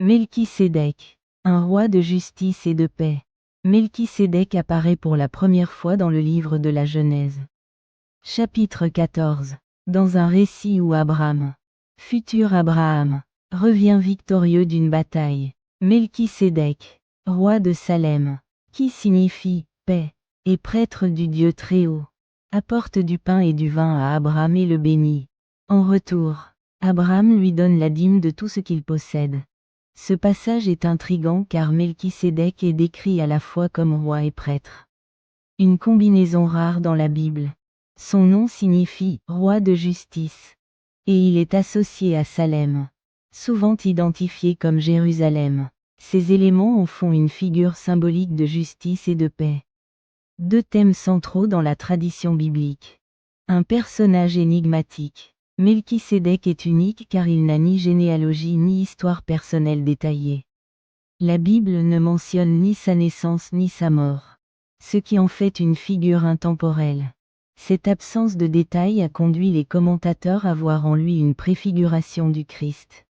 Melchisédek, un roi de justice et de paix. Melchisédek apparaît pour la première fois dans le livre de la Genèse. Chapitre 14. Dans un récit où Abraham, futur Abraham, revient victorieux d'une bataille. Melchisédek, roi de Salem, qui signifie paix, et prêtre du Dieu Très-Haut, apporte du pain et du vin à Abraham et le bénit. En retour, Abraham lui donne la dîme de tout ce qu'il possède. Ce passage est intrigant car Melchisédek est décrit à la fois comme roi et prêtre. Une combinaison rare dans la Bible. Son nom signifie « roi de justice » et il est associé à Salem, souvent identifié comme Jérusalem. Ces éléments en font une figure symbolique de justice et de paix. Deux thèmes centraux dans la tradition biblique. Un personnage énigmatique. Melchisédek est unique car il n'a ni généalogie ni histoire personnelle détaillée. La Bible ne mentionne ni sa naissance ni sa mort, ce qui en fait une figure intemporelle. Cette absence de détails a conduit les commentateurs à voir en lui une préfiguration du Christ.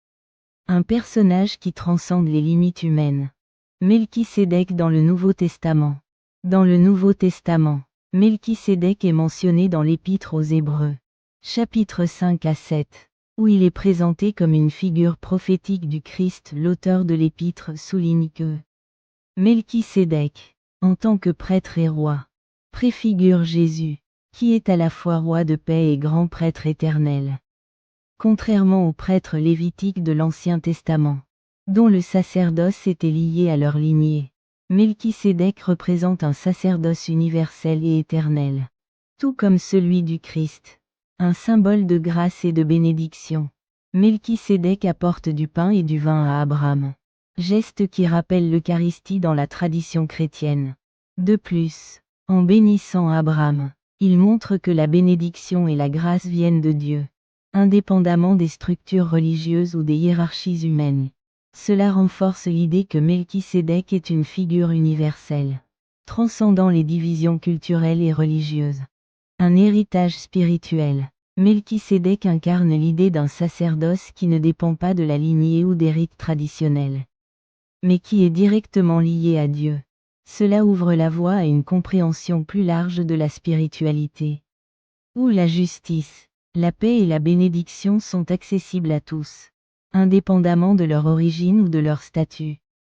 Un personnage qui transcende les limites humaines. Melchisédek dans le Nouveau Testament. Dans le Nouveau Testament, Melchisédek est mentionné dans l'Épître aux Hébreux, chapitres 5 à 7, où il est présenté comme une figure prophétique du Christ. L'auteur de l'Épître souligne que Melchisédek, en tant que prêtre et roi, préfigure Jésus, qui est à la fois roi de paix et grand prêtre éternel. Contrairement aux prêtres lévitiques de l'Ancien Testament, dont le sacerdoce était lié à leur lignée, Melchisédek représente un sacerdoce universel et éternel, tout comme celui du Christ, un symbole de grâce et de bénédiction. Melchisédek apporte du pain et du vin à Abraham, geste qui rappelle l'Eucharistie dans la tradition chrétienne. De plus, en bénissant Abraham, il montre que la bénédiction et la grâce viennent de Dieu, indépendamment des structures religieuses ou des hiérarchies humaines. Cela renforce l'idée que Melchisédek est une figure universelle, transcendant les divisions culturelles et religieuses. Un héritage spirituel. Melchisédek incarne l'idée d'un sacerdoce qui ne dépend pas de la lignée ou des rites traditionnels, mais qui est directement lié à Dieu. Cela ouvre la voie à une compréhension plus large de la spiritualité, où la justice, la paix et la bénédiction sont accessibles à tous, indépendamment de leur origine ou de leur statut.